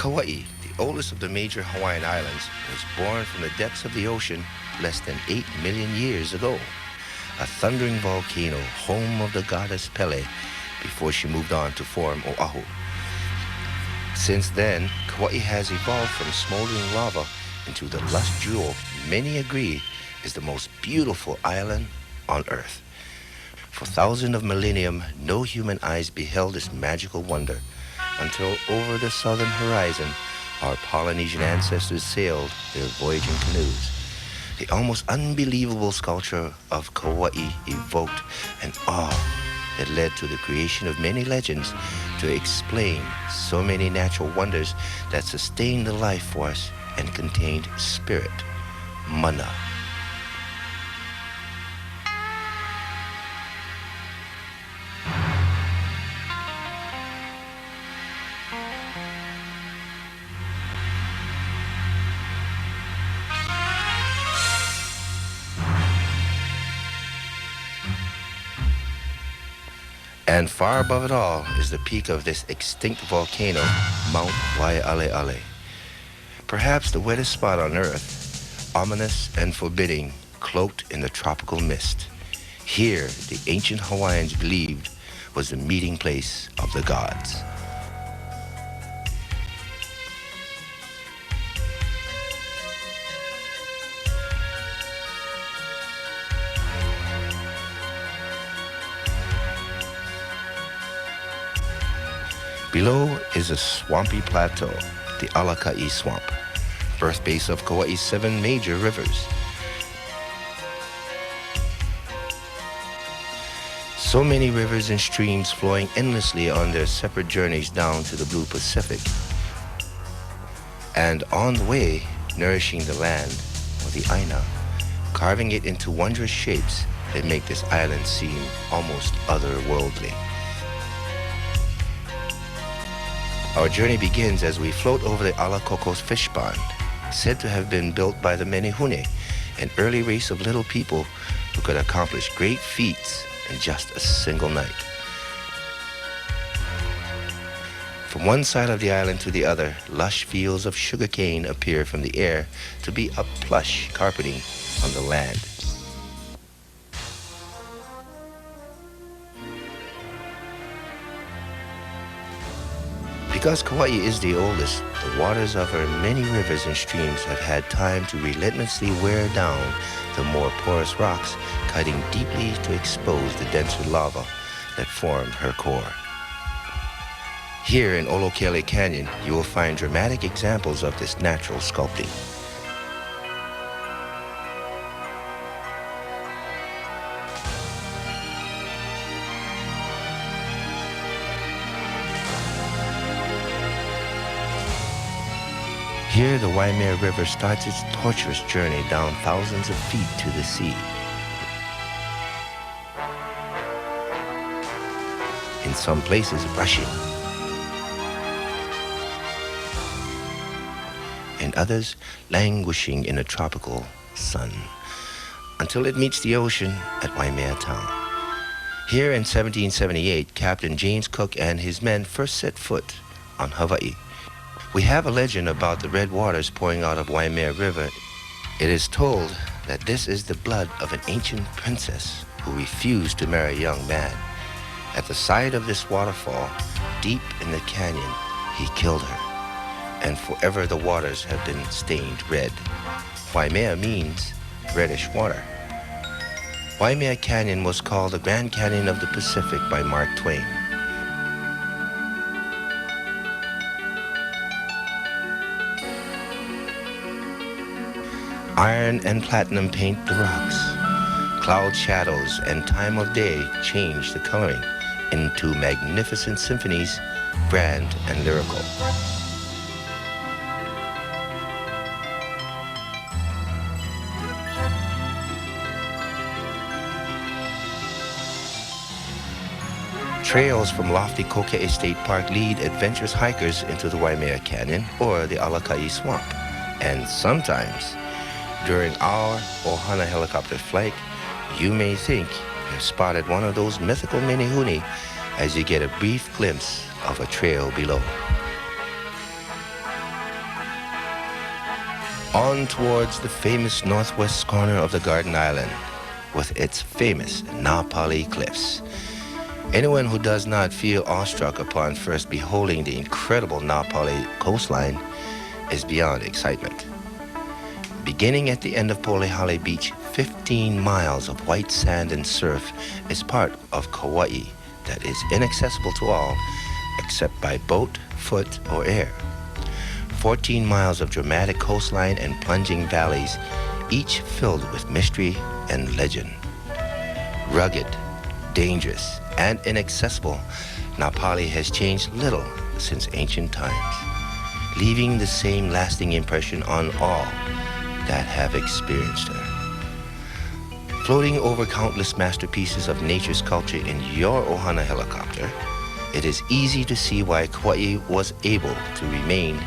Kauai, the oldest of the major Hawaiian islands, was born from the depths of the ocean less than 8 million years ago. A thundering volcano, home of the goddess Pele, before she moved on to form Oahu. Since then, Kauai has evolved from smoldering lava into the lush jewel many agree is the most beautiful island on Earth. For thousands of millennium, no human eyes beheld this magical wonder until over the southern horizon, our Polynesian ancestors sailed their voyaging canoes. The almost unbelievable sculpture of Kauai evoked an awe that led to the creation of many legends to explain so many natural wonders that sustained the life force and contained spirit, mana. And far above it all is the peak of this extinct volcano, Mount Waialeale. Perhaps the wettest spot on Earth, ominous and forbidding, cloaked in the tropical mist. Here, the ancient Hawaiians believed was the meeting place of the gods. Below is a swampy plateau, the Alakai Swamp, birthplace of Kauai's 7 major rivers. So many rivers and streams flowing endlessly on their separate journeys down to the blue Pacific. And on the way, nourishing the land, or the Aina, carving it into wondrous shapes that make this island seem almost otherworldly. Our journey begins as we float over the Alakokos fish pond, said to have been built by the Menehune, an early race of little people who could accomplish great feats in just a single night. From one side of the island to the other, lush fields of sugarcane appear from the air to be a plush carpeting on the land. Because Kauai is the oldest, the waters of her many rivers and streams have had time to relentlessly wear down the more porous rocks, cutting deeply to expose the denser lava that form her core. Here in Olokele Canyon, you will find dramatic examples of this natural sculpting. Here, the Waimea River starts its tortuous journey down thousands of feet to the sea. In some places, rushing. In others, languishing in a tropical sun, until it meets the ocean at Waimea Town. Here in 1778, Captain James Cook and his men first set foot on Hawaii. We have a legend about the red waters pouring out of Waimea River. It is told that this is the blood of an ancient princess who refused to marry a young man. At the side of this waterfall, deep in the canyon, he killed her, and forever the waters have been stained red. Waimea means reddish water. Waimea Canyon was called the Grand Canyon of the Pacific by Mark Twain. Iron and platinum paint the rocks. Cloud shadows and time of day change the coloring into magnificent symphonies, grand and lyrical. Trails from lofty Kokea State Park lead adventurous hikers into the Waimea Canyon or the Alakai Swamp. And sometimes, during our Ohana helicopter flight, you may think you have spotted one of those mythical menehune as you get a brief glimpse of a trail below. On towards the famous northwest corner of the Garden Island with its famous Napali Cliffs. Anyone who does not feel awestruck upon first beholding the incredible Napali coastline is beyond excitement. Beginning at the end of Polehale Beach, 15 miles of white sand and surf is part of Kauai that is inaccessible to all except by boat, foot, or air. 14 miles of dramatic coastline and plunging valleys, each filled with mystery and legend. Rugged, dangerous, and inaccessible, Napali has changed little since ancient times, leaving the same lasting impression on all that have experienced her. Floating over countless masterpieces of nature sculpture in your Ohana helicopter, it is easy to see why Kauai was able to remain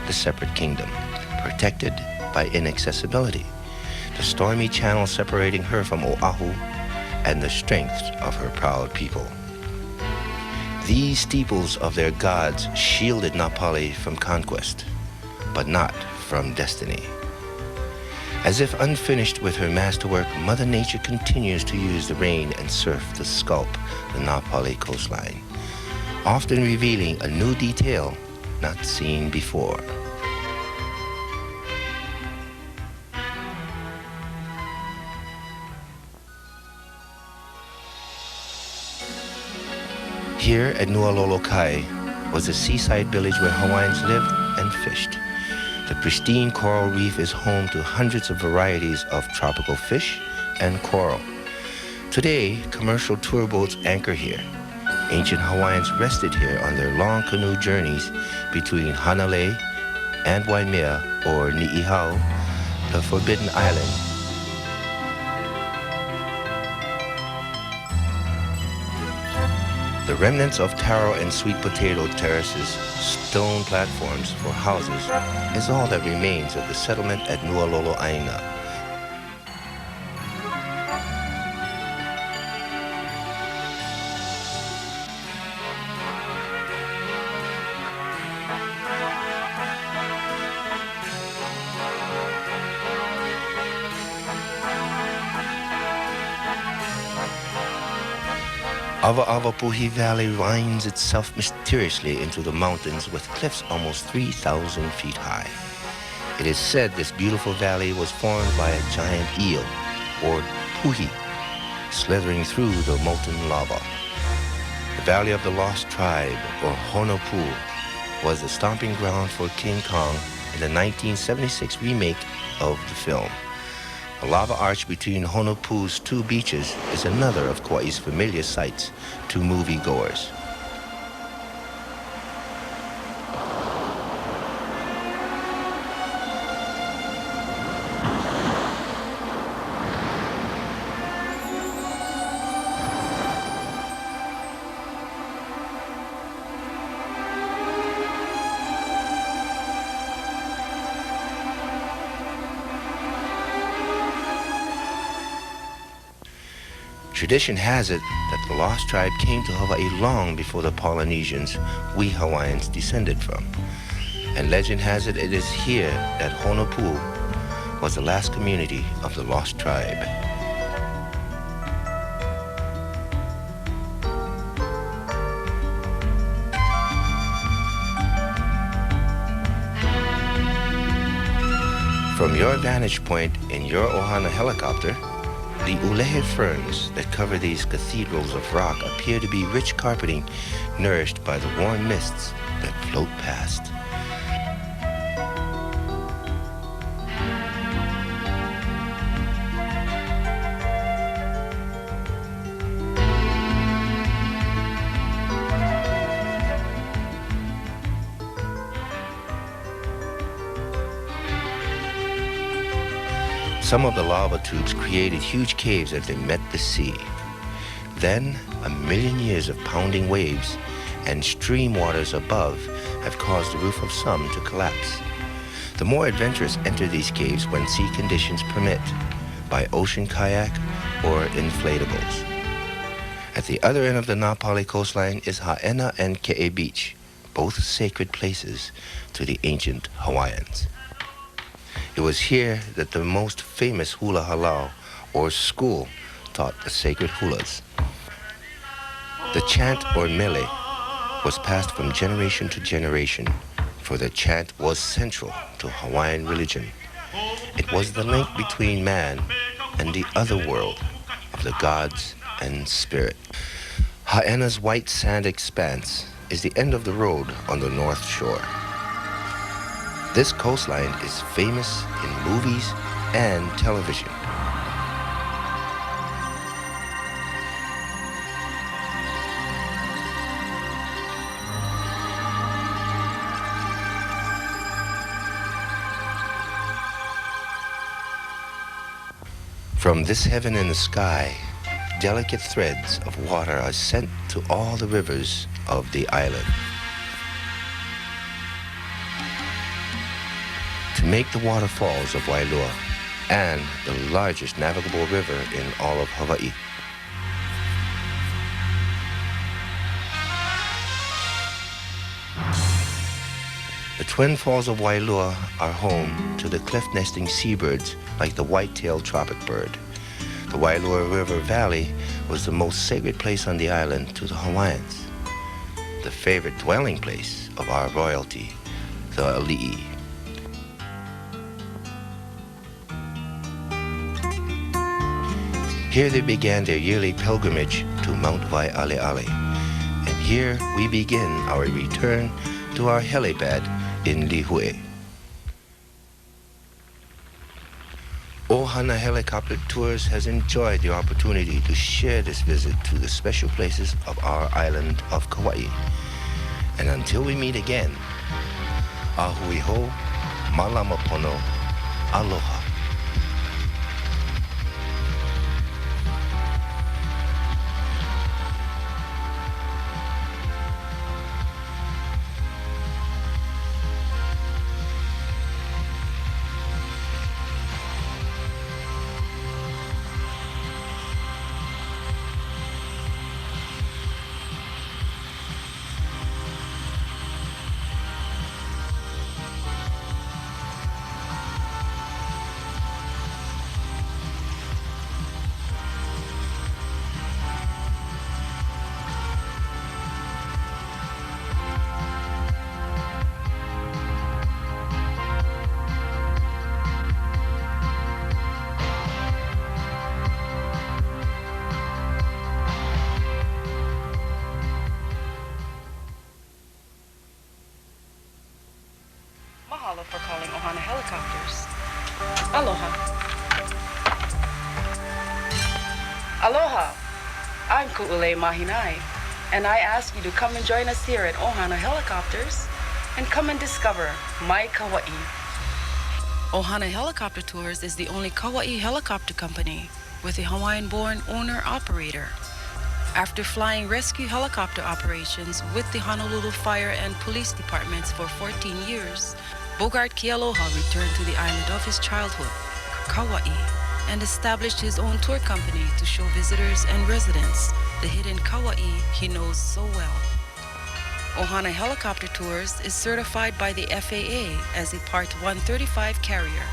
the separate kingdom, protected by inaccessibility, the stormy channel separating her from Oahu, and the strength of her proud people. These steeples of their gods shielded Napali from conquest, but not from destiny. As if unfinished with her masterwork, Mother Nature continues to use the rain and surf to sculpt the Napali coastline, often revealing a new detail not seen before. Here at Nualolokai was a seaside village where Hawaiians lived and fished. The pristine coral reef is home to hundreds of varieties of tropical fish and coral. Today, commercial tour boats anchor here. Ancient Hawaiians rested here on their long canoe journeys between Hanalei and Waimea, or Ni'ihau, the Forbidden Island. The remnants of taro and sweet potato terraces, stone platforms for houses, is all that remains of the settlement at Nualoloaina. Awa'awapuhi Valley winds itself mysteriously into the mountains with cliffs almost 3,000 feet high. It is said this beautiful valley was formed by a giant eel, or puhi, slithering through the molten lava. The Valley of the Lost Tribe, or Honopu, was the stomping ground for King Kong in the 1976 remake of the film. The lava arch between Honopu's two beaches is another of Kauai's familiar sights to moviegoers. Tradition has it that the Lost Tribe came to Hawaii long before the Polynesians we Hawaiians descended from. And legend has it is here that Honopu was the last community of the Lost Tribe. From your vantage point in your Ohana helicopter, the ulehe ferns that cover these cathedrals of rock appear to be rich carpeting nourished by the warm mists that float past. Some of the lava tubes created huge caves as they met the sea. Then, 1,000,000 years of pounding waves and stream waters above have caused the roof of some to collapse. The more adventurous enter these caves when sea conditions permit, by ocean kayak or inflatables. At the other end of the Napali coastline is Haena and Ke'e Beach, both sacred places to the ancient Hawaiians. It was here that the most famous hula halau, or school, taught the sacred hulas. The chant, or mele, was passed from generation to generation, for the chant was central to Hawaiian religion. It was the link between man and the other world of the gods and spirit. Haena's white sand expanse is the end of the road on the north shore. This coastline is famous in movies and television. From this heaven in the sky, delicate threads of water are sent to all the rivers of the island. To make the waterfalls of Wailua and the largest navigable river in all of Hawaii. The twin falls of Wailua are home to the cliff-nesting seabirds like the white-tailed tropic bird. The Wailua River Valley was the most sacred place on the island to the Hawaiians, the favorite dwelling place of our royalty, the Ali'i. Here they began their yearly pilgrimage to Mount Waialeale, and here we begin our return to our helipad in Lihue. Ohana Helicopter Tours has enjoyed the opportunity to share this visit to the special places of our island of Kauai. And until we meet again, ahui ho, malama pono, aloha. Mahalo for calling Ohana Helicopters. Aloha. Aloha. I'm Ku'ule Mahinai, and I ask you to come and join us here at Ohana Helicopters and come and discover my Kauai. Ohana Helicopter Tours is the only Kauai helicopter company with a Hawaiian-born owner-operator. After flying rescue helicopter operations with the Honolulu Fire and Police Departments for 14 years, Bogart Kealoha returned to the island of his childhood, Kauai, and established his own tour company to show visitors and residents the hidden Kauai he knows so well. Ohana Helicopter Tours is certified by the FAA as a Part 135 carrier.